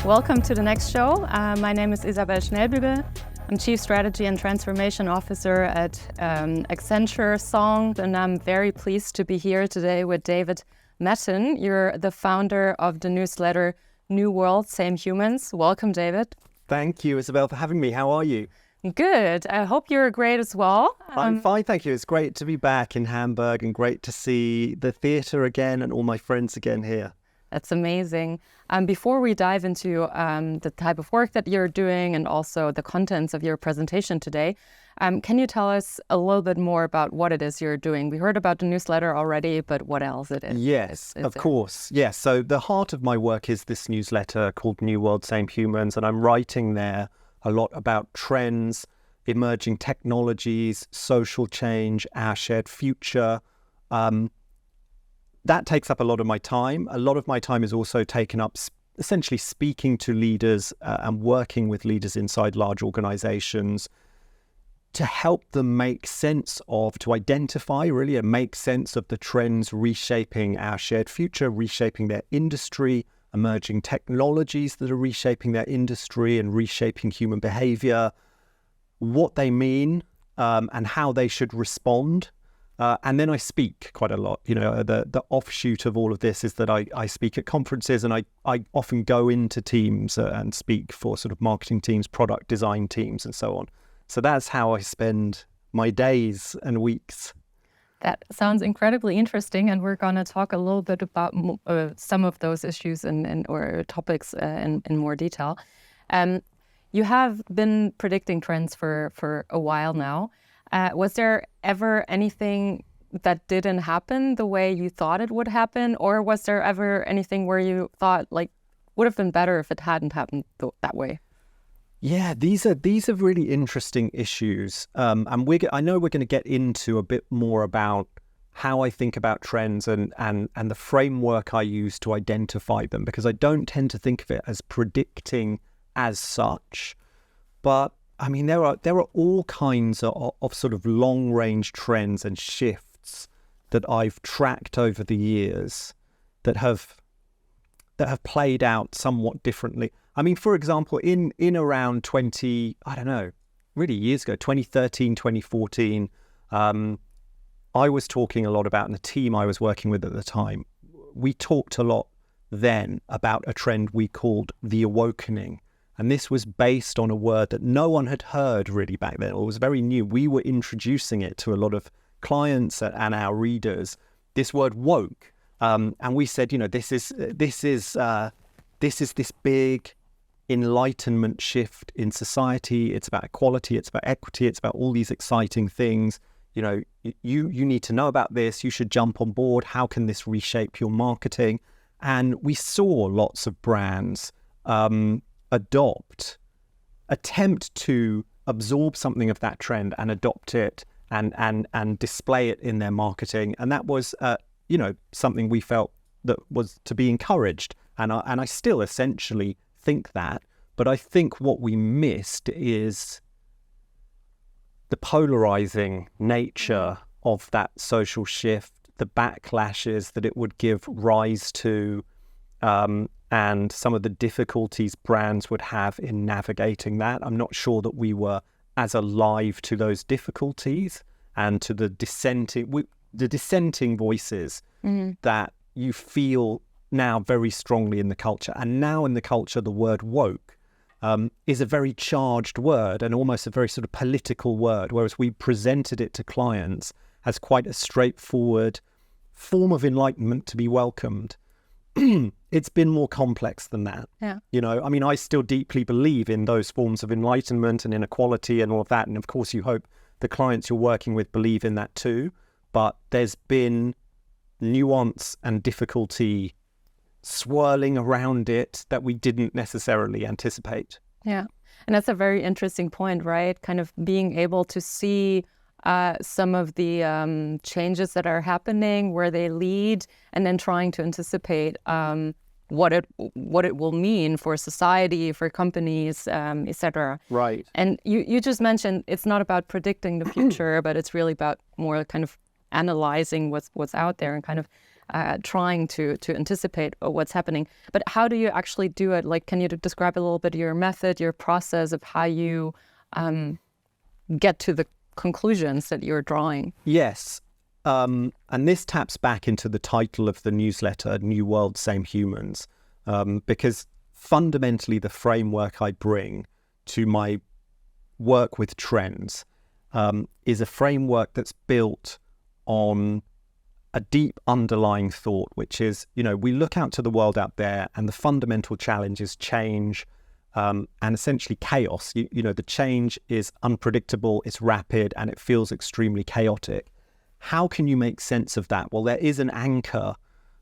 Welcome to the next show. My name is Isabelle Schnellbügel. I'm Chief Strategy and Transformation Officer at Accenture Song, and I'm very pleased to be here today with David Mattin. You're the founder of the newsletter New World, Same Humans. Welcome, David. Thank you, Isabelle, for having me. How are you? Good. I hope you're great as well. I'm fine, thank you. It's great to be back in Hamburg and great to see the theatre again and all my friends again here. That's amazing. Before we dive into the type of work that you're doing and also the contents of your presentation today, can you tell us a little bit more about what it is you're doing? We heard about the newsletter already, but what else it is? Yes, of course. Yes. So the heart of my work is this newsletter called New World, Same Humans, and I'm writing there a lot about trends, emerging technologies, social change, our shared future. That takes up a lot of my time. A lot of my time is also taken up essentially speaking to leaders and working with leaders inside large organizations to help them make sense of, to identify really and make sense of the trends reshaping our shared future, reshaping their industry, emerging technologies that are reshaping their industry and reshaping human behavior, what they mean and how they should respond. And then I speak quite a lot. You know, the offshoot of all of this is that I speak at conferences, and I often go into teams and speak for sort of marketing teams, product design teams, and so on. So that's how I spend my days and weeks. That sounds incredibly interesting, and we're going to talk a little bit about some of those issues or topics in more detail. You have been predicting trends for a while now. Was there ever anything that didn't happen the way you thought it would happen? Or was there ever anything where you thought, like, would have been better if it hadn't happened that way? Yeah, these are really interesting issues. And I know we're going to get into a bit more about how I think about trends and the framework I use to identify them, because I don't tend to think of it as predicting as such. But I mean, there are all kinds of sort of long-range trends and shifts that I've tracked over the years that have played out somewhat differently. I mean, for example, in around 2013, 2014, I was talking a lot about, and the team I was working with at the time, we talked a lot then about a trend we called the awakening. And this was based on a word that no one had heard really back then. It was very new. We were introducing it to a lot of clients and our readers, this word woke. And we said, you know, this is this big enlightenment shift in society. It's about equality, it's about equity, it's about all these exciting things. You know, you need to know about this. You should jump on board. How can this reshape your marketing? And we saw lots of brands attempt to absorb something of that trend and adopt it and display it in their marketing. And that was, something we felt that was to be encouraged. And I still essentially think that. But I think what we missed is the polarizing nature of that social shift, the backlashes that it would give rise to, and some of the difficulties brands would have in navigating that. I'm not sure that we were as alive to those difficulties and to the dissenting voices that you feel now very strongly in the culture. And now in the culture, the word woke is a very charged word and almost a very sort of political word, whereas we presented it to clients as quite a straightforward form of enlightenment to be welcomed. It's been more complex than that. Yeah. You know, I mean, I still deeply believe in those forms of enlightenment and inequality and all of that. And of course, you hope the clients you're working with believe in that too. But there's been nuance and difficulty swirling around it that we didn't necessarily anticipate. Yeah. And that's a very interesting point, right? Kind of being able to see some of the changes that are happening, where they lead, and then trying to anticipate what it will mean for society, for companies, etc. Right. And you just mentioned it's not about predicting the future, but it's really about more kind of analyzing what's out there and kind of trying to anticipate what's happening. But how do you actually do it? Like, can you describe a little bit your method, your process of how you get to the conclusions that you're drawing? Yes. And this taps back into the title of the newsletter, New World, Same Humans, because fundamentally the framework I bring to my work with trends is a framework that's built on a deep underlying thought, which is, we look out to the world out there and the fundamental challenge is change and essentially chaos. The change is unpredictable, it's rapid, and it feels extremely chaotic. How can you make sense of that? Well, there is an anchor,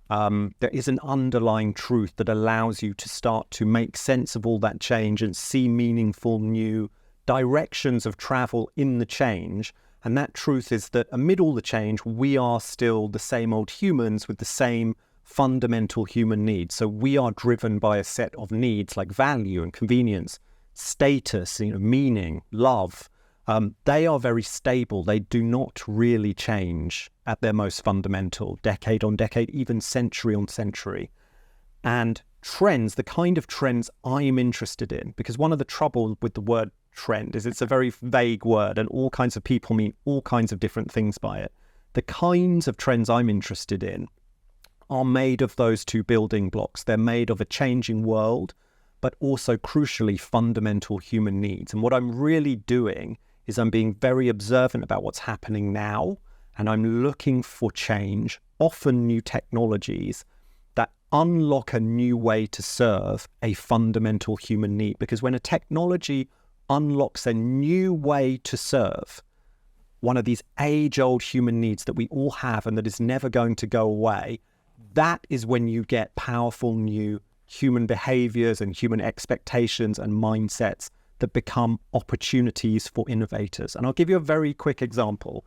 there is an underlying truth that allows you to start to make sense of all that change and see meaningful new directions of travel in the change. And that truth is that amid all the change, we are still the same old humans with the same fundamental human needs. So we are driven by a set of needs like value and convenience, status, meaning, love. They are very stable. They do not really change at their most fundamental, decade on decade, even century on century. And trends, the kind of trends I'm interested in, because one of the troubles with the word trend is it's a very vague word and all kinds of people mean all kinds of different things by it. The kinds of trends I'm interested in are made of those two building blocks. They're made of a changing world, but also crucially fundamental human needs. And what I'm really doing is I'm being very observant about what's happening now, and I'm looking for change, often new technologies that unlock a new way to serve a fundamental human need. Because when a technology unlocks a new way to serve one of these age-old human needs that we all have and that is never going to go away, that is when you get powerful new human behaviors and human expectations and mindsets that become opportunities for innovators. And I'll give you a very quick example.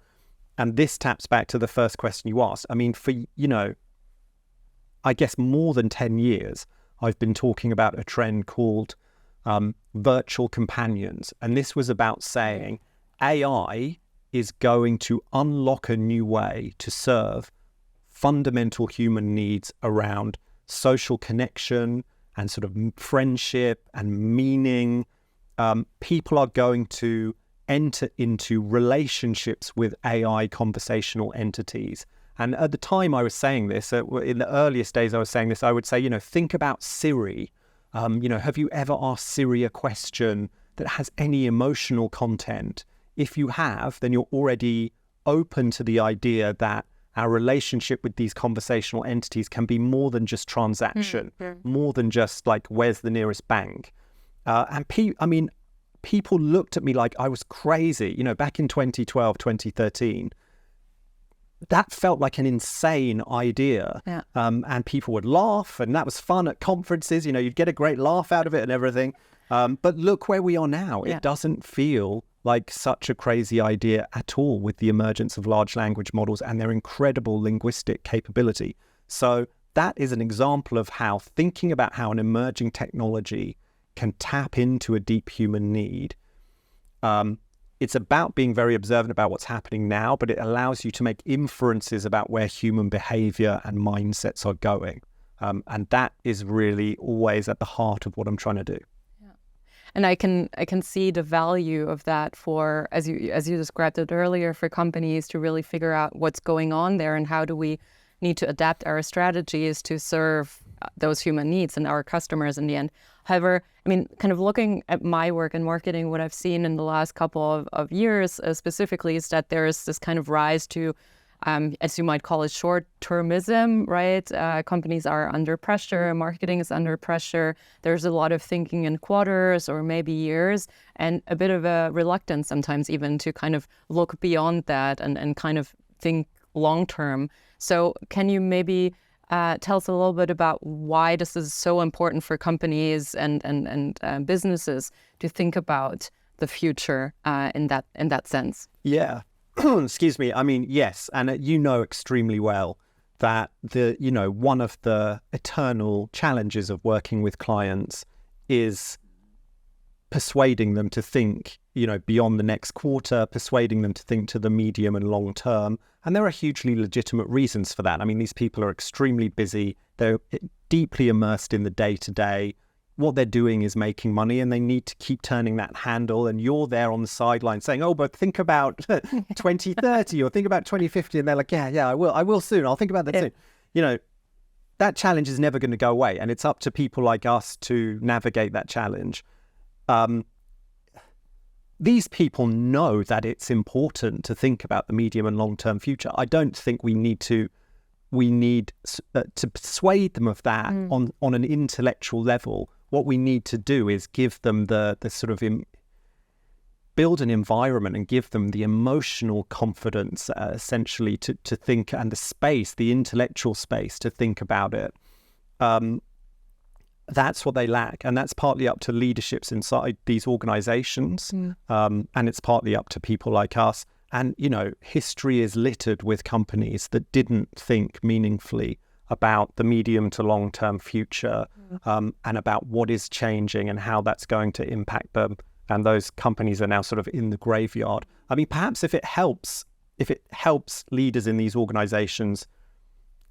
And this taps back to the first question you asked. I mean, for, I guess more than 10 years, I've been talking about a trend called virtual companions. And this was about saying AI is going to unlock a new way to serve fundamental human needs around social connection and sort of friendship and meaning. People are going to enter into relationships with AI conversational entities. And at the time I was saying this, in the earliest days I was saying this, I would say, think about Siri. Have you ever asked Siri a question that has any emotional content? If you have, then you're already open to the idea that our relationship with these conversational entities can be more than just transaction, more than just like, where's the nearest bank? And people looked at me like I was crazy, back in 2012, 2013. That felt like an insane idea. Yeah. And people would laugh, and that was fun at conferences. You'd get a great laugh out of it and everything. But look where we are now. Yeah. It doesn't feel like such a crazy idea at all with the emergence of large language models and their incredible linguistic capability. So that is an example of how thinking about how an emerging technology can tap into a deep human need. It's about being very observant about what's happening now, but it allows you to make inferences about where human behavior and mindsets are going. And that is really always at the heart of what I'm trying to do. Yeah. And I can see the value of that for, as you described it earlier, for companies to really figure out what's going on there and how do we need to adapt our strategies to serve those human needs and our customers in the end. However, kind of looking at my work in marketing, what I've seen in the last couple of years specifically is that there is this kind of rise to, as you might call it, short-termism, right? Companies are under pressure, marketing is under pressure. There's a lot of thinking in quarters or maybe years, and a bit of a reluctance sometimes even to kind of look beyond that and kind of think long-term. So can you maybe tell us a little bit about why this is so important for companies and businesses to think about the future in that sense? Yeah. Excuse me. Yes. And extremely well that one of the eternal challenges of working with clients is persuading them to think, beyond the next quarter, persuading them to think to the medium and long term. And there are hugely legitimate reasons for that. I mean, these people are extremely busy. They're deeply immersed in the day-to-day. What they're doing is making money, and they need to keep turning that handle. And you're there on the sideline saying, oh, but think about 2030 or think about 2050. And they're like, yeah, I will soon. I'll think about that soon. That challenge is never going to go away. And it's up to people like us to navigate that challenge. These people know that it's important to think about the medium and long-term future. I don't think we need to persuade them of that on an intellectual level. What we need to do is give them the sort of build an environment and give them the emotional confidence, essentially, to think, and the space, the intellectual space to think about it. That's what they lack, and that's partly up to leaderships inside these organizations, and it's partly up to people like us. And, history is littered with companies that didn't think meaningfully about the medium to long-term future, and about what is changing and how that's going to impact them. And those companies are now sort of in the graveyard. I mean, perhaps if it helps leaders in these organizations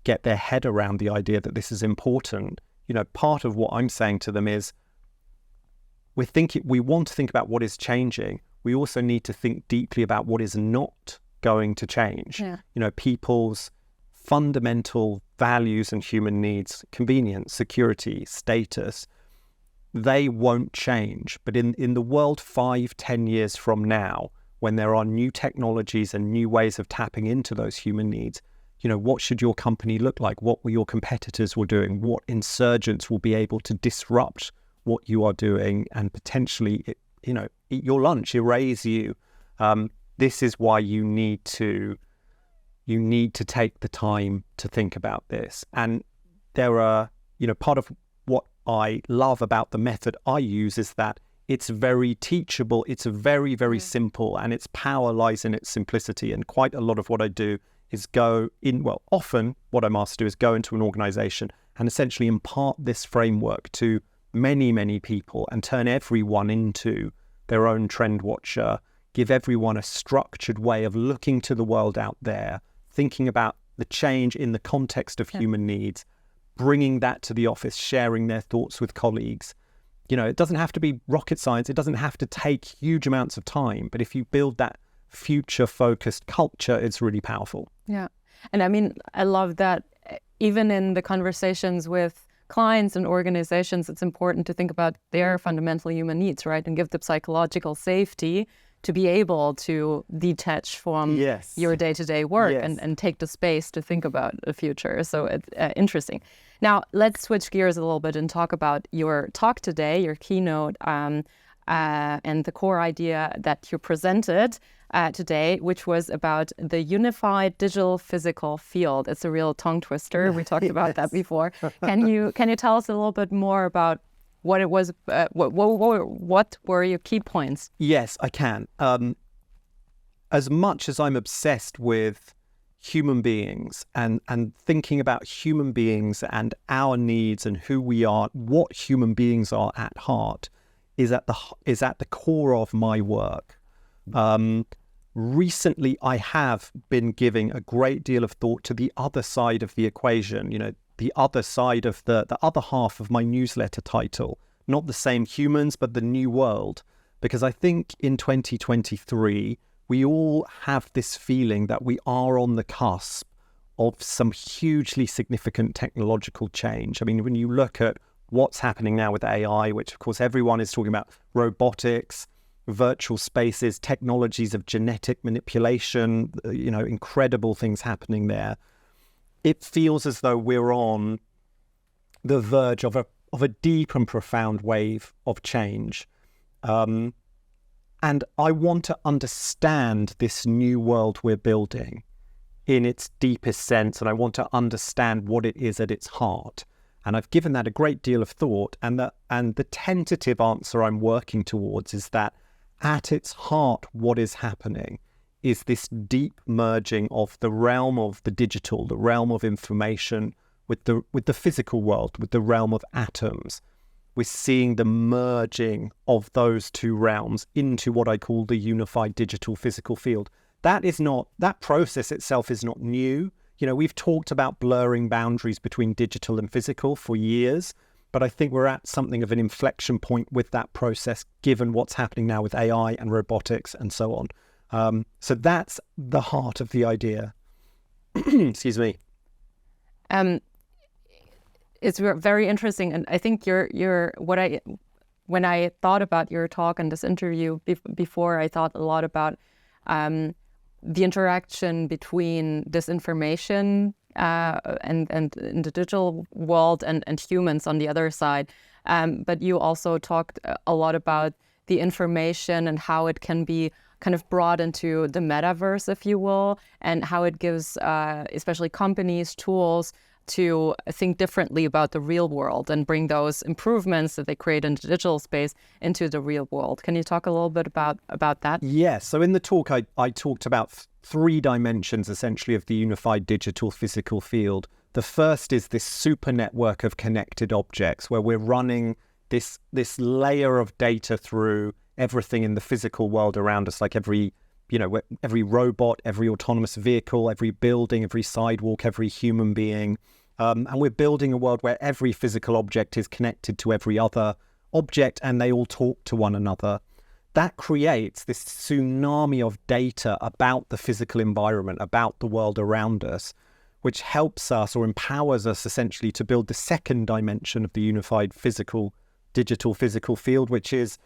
get their head around the idea that this is important, part of what I'm saying to them is we want to think about what is changing. We also need to think deeply about what is not going to change. People's fundamental values and human needs, convenience, security, status, they won't change. But in the world 5-10 years from now, when there are new technologies and new ways of tapping into those human needs, what should your company look like? What were your competitors were doing? What insurgents will be able to disrupt what you are doing and potentially, eat your lunch, erase you? This is why you need to take the time to think about this. And there are, part of what I love about the method I use is that it's very teachable. It's very, very simple, and its power lies in its simplicity. And quite a lot of what I do is often what I'm asked to do is go into an organization and essentially impart this framework to many, many people and turn everyone into their own trend watcher, give everyone a structured way of looking to the world out there, thinking about the change in the context of human needs, bringing that to the office, sharing their thoughts with colleagues. It doesn't have to be rocket science. It doesn't have to take huge amounts of time. But if you build that future-focused culture, it's really powerful. Yeah. And I mean, I love that even in the conversations with clients and organizations, it's important to think about their fundamental human needs, right? And give them psychological safety to be able to detach from your day-to-day work and take the space to think about the future. So it's interesting. Now, let's switch gears a little bit and talk about your talk today, your keynote, and the core idea that you presented today, which was about the unified digital physical field. It's a real tongue twister. We talked about that before. Can you tell us a little bit more about what it was? What were your key points? Yes, I can. As much as I'm obsessed with human beings and thinking about human beings and our needs and who we are, what human beings are at heart, is at the core of my work. Recently, I have been giving a great deal of thought to the other side of the equation, the other side of the other half of my newsletter title, not the same humans, but the new world. Because I think in 2023, we all have this feeling that we are on the cusp of some hugely significant technological change. I mean, when you look at what's happening now with AI, which of course everyone is talking about, robotics, virtual spaces, technologies of genetic manipulation, incredible things happening there. It feels as though we're on the verge of a deep and profound wave of change. And I want to understand this new world we're building in its deepest sense, and I want to understand what it is at its heart. And I've given that a great deal of thought, and the tentative answer I'm working towards is that at its heart, what is happening is this deep merging of the realm of the digital, the realm of information with the physical world, with the realm of atoms. we're seeing the merging of those two realms into what I call the unified digital physical field. That process itself is not new. We've talked about blurring boundaries between digital and physical for years, but I think we're at something of an inflection point with that process, given what's happening now with AI and robotics and so on. So that's the heart of the idea. Excuse me. It's very interesting, and I think when I thought about your talk and this interview before, I thought a lot about the interaction between this information and in the digital world and humans on the other side. But you also talked a lot about the information and how it can be kind of brought into the metaverse, if you will, and how it gives especially companies tools to think differently about the real world and bring those improvements that they create in the digital space into the real world. Can you talk a little bit about that? Yes. So in the talk, I talked about three dimensions, essentially, of the unified digital physical field. The first is this super network of connected objects, where we're running this layer of data through everything in the physical world around us, like every robot, every autonomous vehicle, every building, every sidewalk, every human being. And we're building a world where every physical object is connected to every other object and they all talk to one another. That creates this tsunami of data about the physical environment, about the world around us, which helps us or empowers us essentially to build the second dimension of the unified digital physical field, which is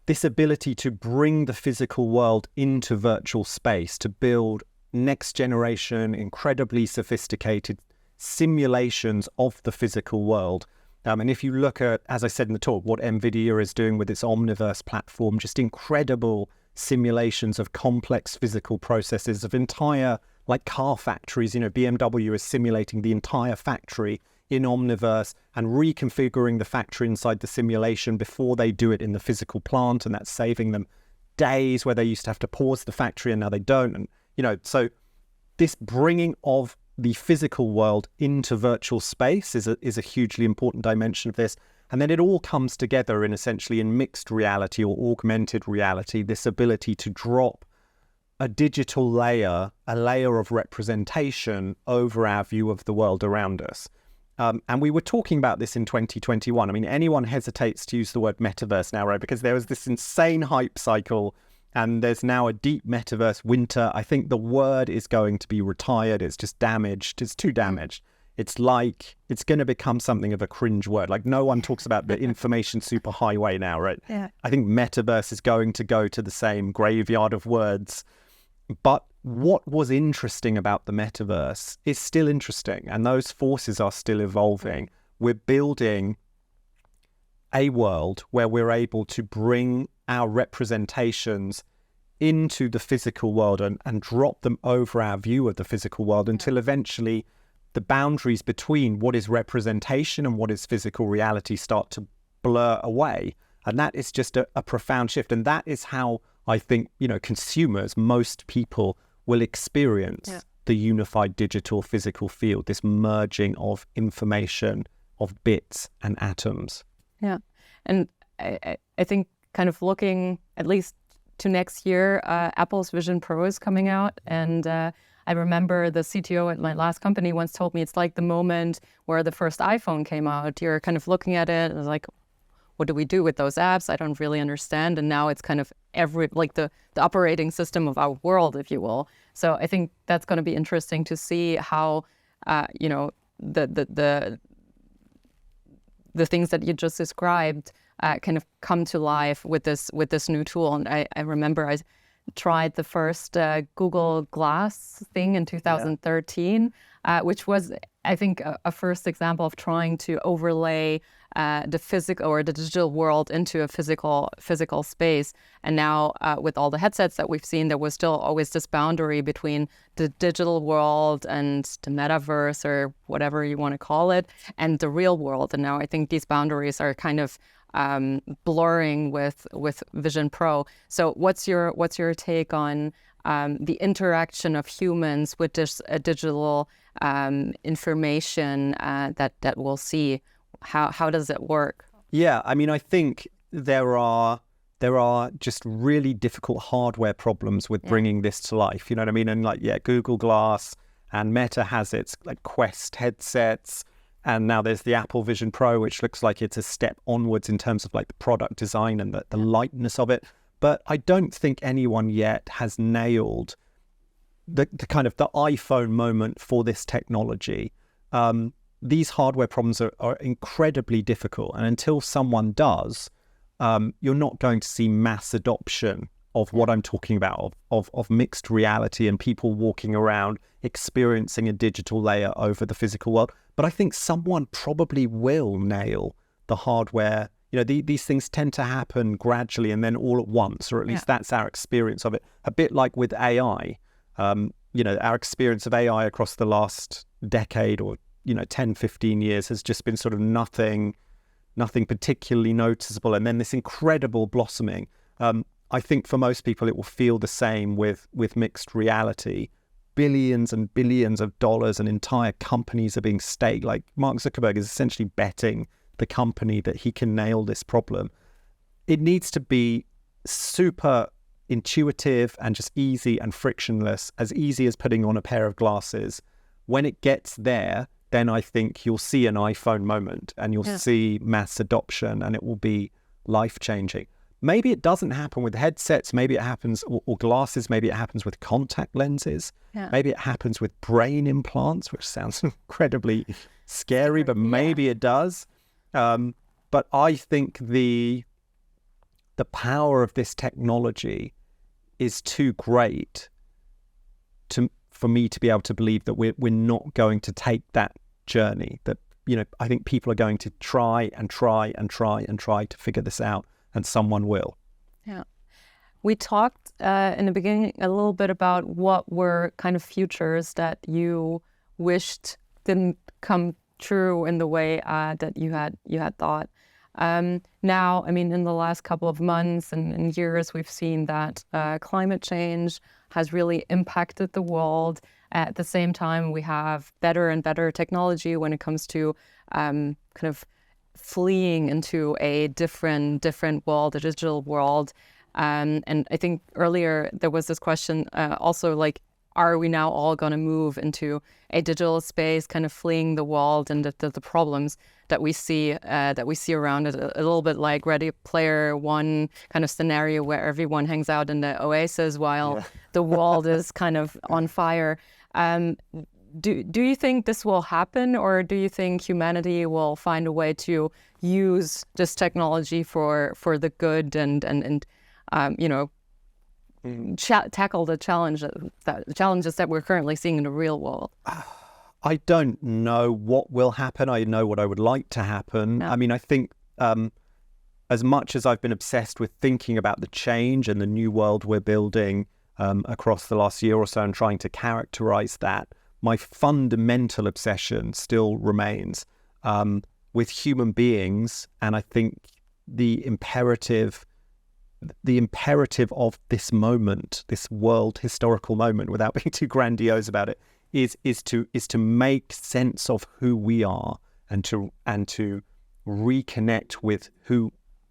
this ability to bring the physical world into virtual space, to build next generation, incredibly sophisticated simulations of the physical world. And if you look at, as I said in the talk, what NVIDIA is doing with its Omniverse platform, just incredible simulations of complex physical processes of entire, like car factories. BMW is simulating the entire factory in Omniverse and reconfiguring the factory inside the simulation before they do it in the physical plant, and that's saving them days where they used to have to pause the factory and now they don't. And so this bringing of the physical world into virtual space is a hugely important dimension of this. And then it all comes together in mixed reality or augmented reality, this ability to drop a digital layer, a layer of representation over our view of the world around us. And we were talking about this in 2021. I mean, anyone hesitates to use the word metaverse now, right? Because there was this insane hype cycle and there's now a deep metaverse winter. I think the word is going to be retired. It's just damaged. It's too damaged. It's like, it's going to become something of a cringe word. Like no one talks about the information superhighway now, right? Yeah. I think metaverse is going to go to the same graveyard of words. But what was interesting about the metaverse is still interesting, and those forces are still evolving. We're building a world where we're able to bring our representations into the physical world and drop them over our view of the physical world until eventually the boundaries between what is representation and what is physical reality start to blur away. And that is just a profound shift. And that is how I think, consumers, most people will experience the unified digital physical field, this merging of information, of bits and atoms. Yeah. And I think kind of looking at least to next year, Apple's Vision Pro is coming out. And I remember the CTO at my last company once told me it's like the moment where the first iPhone came out. You're kind of looking at it and it's like, what do we do with those apps? I don't really understand. And now it's kind of the operating system of our world, if you will. So I think that's going to be interesting to see how, the things that you just described kind of come to life with this new tool. And I remember I tried the first Google Glass thing in 2013, which was, I think, a first example of trying to overlay the physical or the digital world into a physical space. And now with all the headsets that we've seen, there was still always this boundary between the digital world and the metaverse or whatever you want to call it, and the real world. And now I think these boundaries are kind of blurring with Vision Pro. So what's your take on the interaction of humans with this digital information that we'll see? How does it work? Yeah, I mean, I think there are just really difficult hardware problems with bringing this to life. You know what I mean? And like, yeah, Google Glass and Meta has its like Quest headsets, and now there's the Apple Vision Pro, which looks like it's a step onwards in terms of like the product design and the lightness of it. But I don't think anyone yet has nailed the kind of the iPhone moment for this technology. These hardware problems are incredibly difficult, and until someone does, you're not going to see mass adoption of what I'm talking about, of mixed reality and people walking around experiencing a digital layer over the physical world. But I think someone probably will nail the hardware. You know, these things tend to happen gradually and then all at once, or at least that's our experience of it. A bit like with AI, you know, our experience of AI across the last decade or 10, 15 years has just been sort of nothing particularly noticeable. And then this incredible blossoming. I think for most people, it will feel the same with mixed reality. Billions and billions of dollars and entire companies are being staked. Like Mark Zuckerberg is essentially betting the company that he can nail this problem. It needs to be super intuitive and just easy and frictionless, as easy as putting on a pair of glasses. When it gets there, then I think you'll see an iPhone moment and you'll see mass adoption, and it will be life-changing. Maybe it doesn't happen with headsets, maybe it happens, or glasses, maybe it happens with contact lenses, maybe it happens with brain implants, which sounds incredibly scary, but maybe it does. But I think the power of this technology is too great for me to be able to believe that we're not going to take that journey. That, I think people are going to try to figure this out, and someone will. Yeah. We talked in the beginning a little bit about what were kind of futures that you wished didn't come true in the way that you had thought. Now, I mean, in the last couple of months and years, we've seen that climate change has really impacted the world. At the same time, we have better and better technology when it comes to kind of fleeing into a different world, a digital world. And I think earlier there was this question also, like, are we now all going to move into a digital space, kind of fleeing the world and the problems that we see around it, a little bit like Ready Player One kind of scenario where everyone hangs out in the oasis while the world is kind of on fire. Do you think this will happen, or do you think humanity will find a way to use this technology for the good and tackle the challenges that we're currently seeing in the real world? I don't know what will happen. I know what I would like to happen. I mean, I think as much as I've been obsessed with thinking about the change and the new world we're building across the last year or so and trying to characterize that, my fundamental obsession still remains with human beings. And I think the imperative of this moment, this world historical moment, without being too grandiose about it, is to make sense of who we are and to reconnect with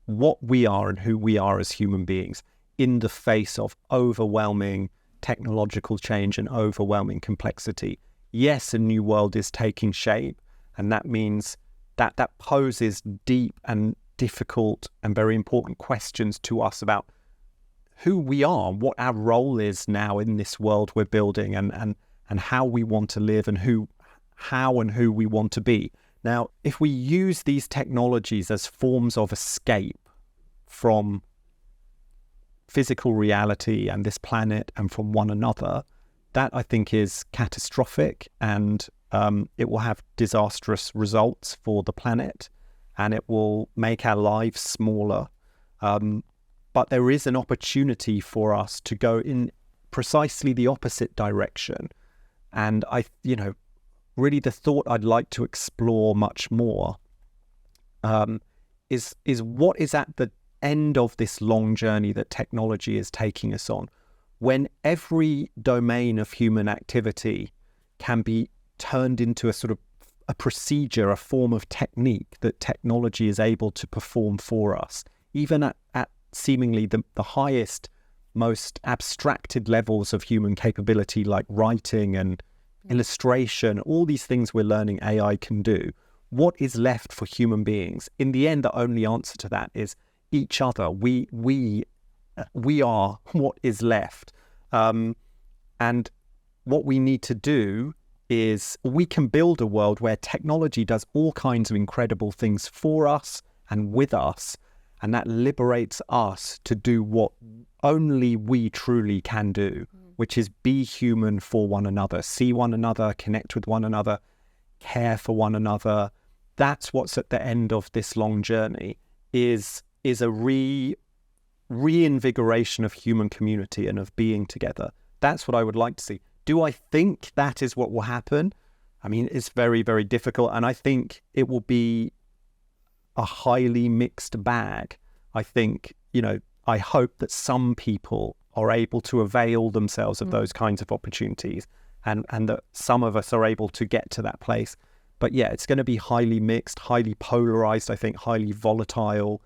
what we are and who we are as human beings in the face of overwhelming technological change and overwhelming complexity. Yes, a new world is taking shape, and that means that poses deep and difficult and very important questions to us about who we are, what our role is now in this world we're building, and how we want to live, and who we want to be. Now, if we use these technologies as forms of escape from physical reality and this planet and from one another, that I think is catastrophic, and it will have disastrous results for the planet, and it will make our lives smaller. But there is an opportunity for us to go in precisely the opposite direction. And really the thought I'd like to explore much more is what is at the end of this long journey that technology is taking us on, when every domain of human activity can be turned into a sort of a procedure, a form of technique that technology is able to perform for us, even at seemingly the highest, most abstracted levels of human capability, like writing and illustration, all these things we're learning AI can do. What is left for human beings? In the end, the only answer to that is each other. We are what is left. And what we need to do is we can build a world where technology does all kinds of incredible things for us and with us, and that liberates us to do what only we truly can do, which is be human for one another, see one another, connect with one another, care for one another. That's what's at the end of this long journey, is a reinvigoration of human community and of being together. That's what I would like to see. Do I think that is what will happen? I mean, it's very, very difficult. And I think it will be a highly mixed bag. I think, I hope that some people are able to avail themselves of those kinds of opportunities, and that some of us are able to get to that place. But yeah, it's going to be highly mixed, highly polarized, I think, highly volatile.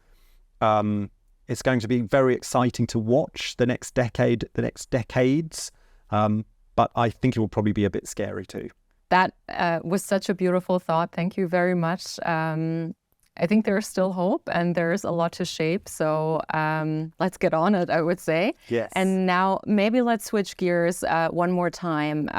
It's going to be very exciting to watch the next decade, the next decades. But I think it will probably be a bit scary too. That was such a beautiful thought. Thank you very much. I think there's still hope and there's a lot to shape. So let's get on it, I would say. Yes. And now maybe let's switch gears one more time.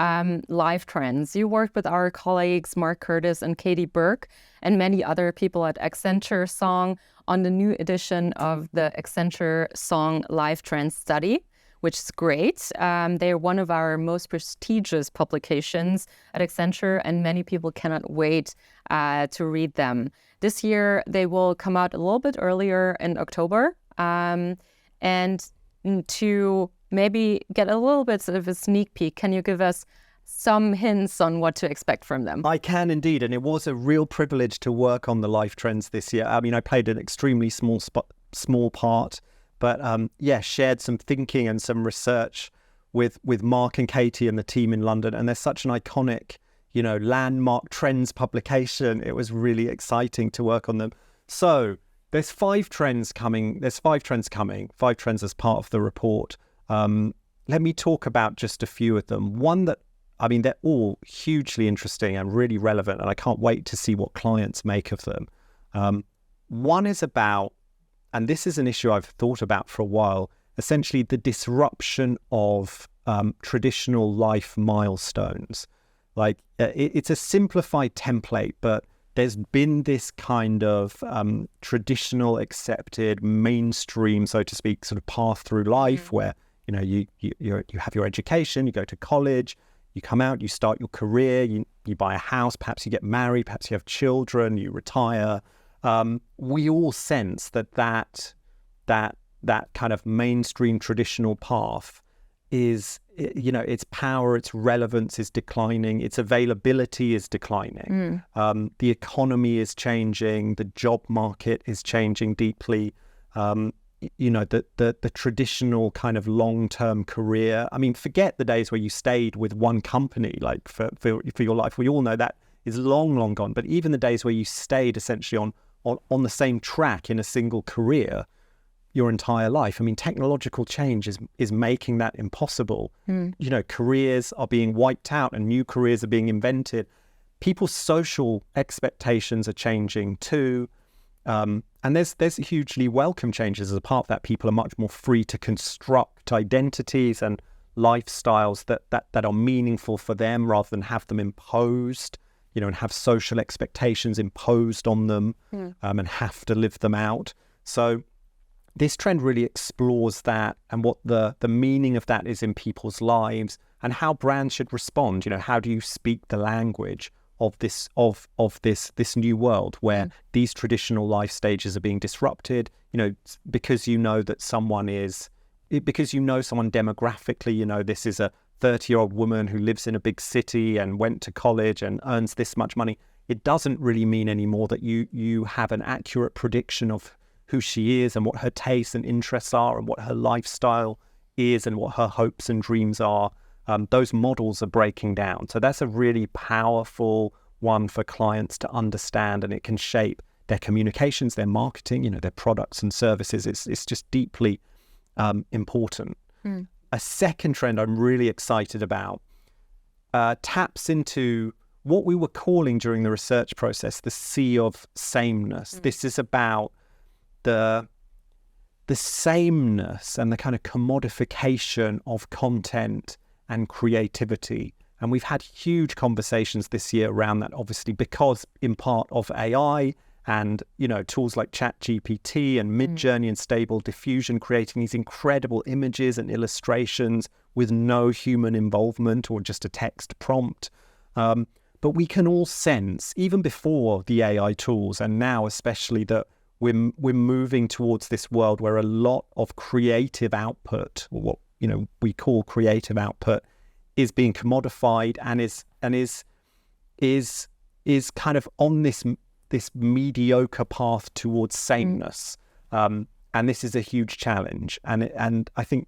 Live trends. You worked with our colleagues Mark Curtis and Katie Burke and many other people at Accenture Song on the new edition of the Accenture Song Live Trends Study, which is great. They're one of our most prestigious publications at Accenture, and many people cannot wait to read them. This year, they will come out a little bit earlier in October. And to maybe get a little bit of a sneak peek, can you give us some hints on what to expect from them? I can indeed, and it was a real privilege to work on the life trends this year. I mean, I played an extremely small part, but shared some thinking and some research with Mark and Katie and the team in London. And they're such an iconic, landmark trends publication. It was really exciting to work on them. So there's 5 trends coming. 5 trends as part of the report. Let me talk about just a few of them. One that, they're all hugely interesting and really relevant, and I can't wait to see what clients make of them. One is about, and this is an issue I've thought about for a while, essentially the disruption of traditional life milestones. Like it's a simplified template, but there's been this kind of traditional, accepted, mainstream, so to speak, sort of path through life where, you have your education, you go to college, you come out, you start your career, you buy a house, perhaps you get married, perhaps you have children, you retire. We all sense that kind of mainstream traditional path is, its power, its relevance is declining, its availability is declining. The economy is changing, the job market is changing deeply. The traditional kind of long-term career. I mean, forget the days where you stayed with one company, like for your life. We all know that is long gone. But even the days where you stayed essentially on the same track in a single career your entire life. I mean, technological change is making that impossible. Careers are being wiped out and new careers are being invented. People's social expectations are changing too. And there's hugely welcome changes. As a part of that, people are much more free to construct identities and lifestyles that are meaningful for them rather than have them imposed, and have social expectations imposed on them and have to live them out. So this trend really explores that and what the meaning of that is in people's lives and how brands should respond. How do you speak the language of this new world where these traditional life stages are being disrupted, because that someone demographically, this is a 30-year-old woman who lives in a big city and went to college and earns this much money. It doesn't really mean anymore that you have an accurate prediction of who she is and what her tastes and interests are and what her lifestyle is and what her hopes and dreams are. Those models are breaking down. So that's a really powerful one for clients to understand, and it can shape their communications, their marketing, their products and services. It's just deeply important. A second trend I'm really excited about taps into what we were calling during the research process the sea of sameness. This is about the sameness and the kind of commodification of content and creativity. And we've had huge conversations this year around that, obviously, because in part of AI and, tools like ChatGPT and Midjourney and Stable Diffusion, creating these incredible images and illustrations with no human involvement or just a text prompt. But we can all sense, even before the AI tools, and now especially, that we're moving towards this world where a lot of creative output, or what we call creative output, is being commodified and is kind of on this mediocre path towards sameness. And this is a huge challenge. And I think,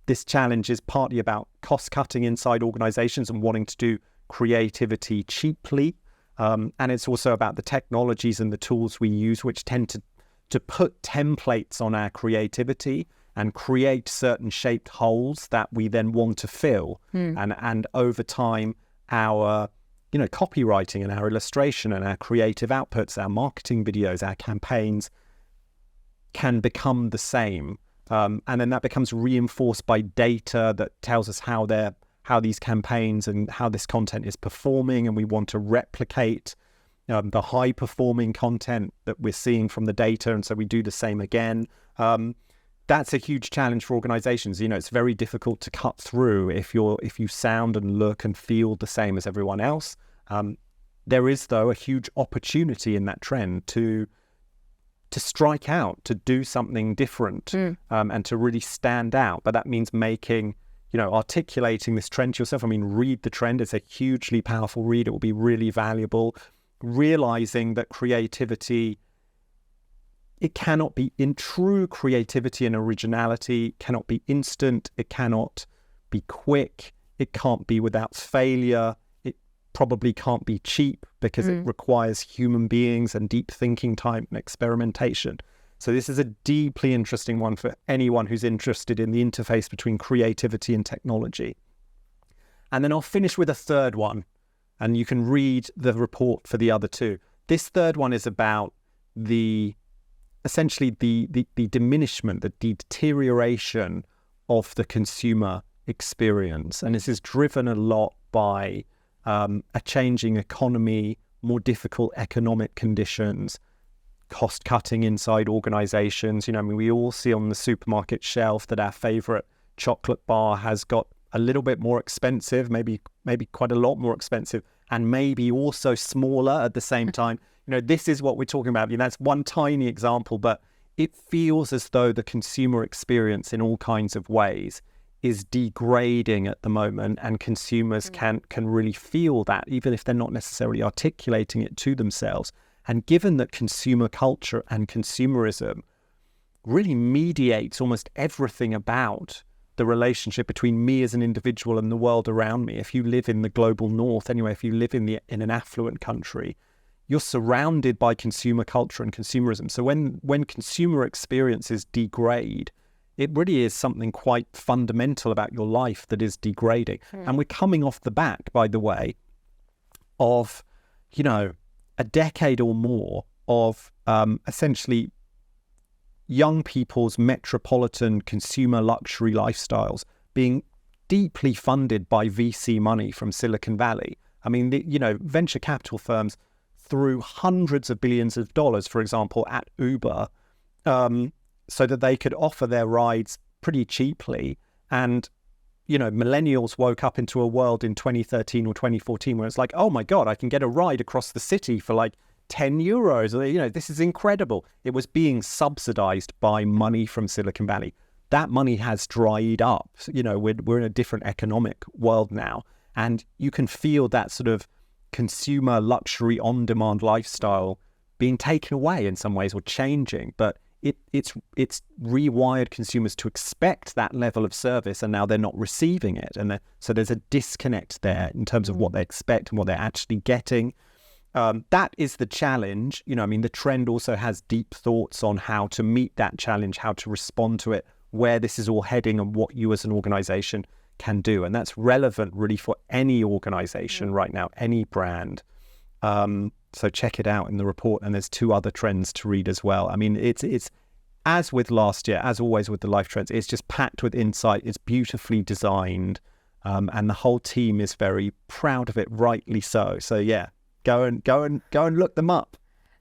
this challenge is partly about cost cutting inside organizations and wanting to do creativity cheaply. And it's also about the technologies and the tools we use, which tend to put templates on our creativity and create certain shaped holes that we then want to fill. And over time, our copywriting and our illustration and our creative outputs, our marketing videos, our campaigns can become the same. And then that becomes reinforced by data that tells us how these campaigns and how this content is performing, and we want to replicate the high performing content that we're seeing from the data, and so we do the same again. That's a huge challenge for organizations. It's very difficult to cut through if you sound and look and feel the same as everyone else. There is, though, a huge opportunity in that trend to strike out, to do something different, and to really stand out. But that means articulating this trend to yourself. Read the trend. It's a hugely powerful read. It will be really valuable. Realizing that creativity, it cannot be, in true creativity and originality, cannot be instant. It cannot be quick. It can't be without failure. It probably can't be cheap because it requires human beings and deep thinking time and experimentation. So this is a deeply interesting one for anyone who's interested in the interface between creativity and technology. And then I'll finish with a third one, and you can read the report for the other two. This third one is about essentially the diminishment, the deterioration of the consumer experience. And this is driven a lot by a changing economy, more difficult economic conditions, cost cutting inside organizations. We all see on the supermarket shelf that our favorite chocolate bar has got a little bit more expensive, maybe quite a lot more expensive, and maybe also smaller at the same time. This is what we're talking about. That's one tiny example, but it feels as though the consumer experience in all kinds of ways is degrading at the moment, and consumers can really feel that, even if they're not necessarily articulating it to themselves. And given that consumer culture and consumerism really mediates almost everything about the relationship between me as an individual and the world around me. If you live in the global north, anyway, if you live in an affluent country, you're surrounded by consumer culture and consumerism. So when consumer experiences degrade, it really is something quite fundamental about your life that is degrading. And we're coming off the back, by the way, of, a decade or more of essentially young people's metropolitan consumer luxury lifestyles being deeply funded by VC money from Silicon Valley. Venture capital firms threw hundreds of billions of dollars, for example, at Uber, so that they could offer their rides pretty cheaply. And, millennials woke up into a world in 2013 or 2014 where it's like, oh my God, I can get a ride across the city for like 10 euros. This is incredible. It was being subsidized by money from Silicon Valley. That money has dried up. We're in a different economic world now. And you can feel that sort of consumer luxury on-demand lifestyle being taken away in some ways, or changing. But it's rewired consumers to expect that level of service, and now they're not receiving it, and so there's a disconnect there in terms of what they expect and what they're actually getting. That is the challenge. You know, I mean, the trend also has deep thoughts on how to meet that challenge, how to respond to it, where this is all heading, and what you as an organization can do. And that's relevant really for any organization right now, any brand. So check it out in the report. And there's 2 other trends to read as well. I mean, it's as with last year, as always with the life trends, it's just packed with insight. It's beautifully designed. And the whole team is very proud of it, rightly so. So yeah, go and look them up.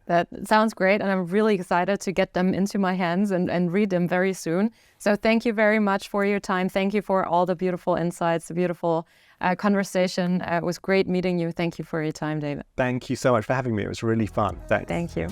That sounds great, and I'm really excited to get them into my hands and read them very soon. So thank you very much for your time. Thank you for all the beautiful insights, the beautiful conversation. It was great meeting you. Thank you for your time, David. Thank you so much for having me. It was really fun. Thanks. Thank you.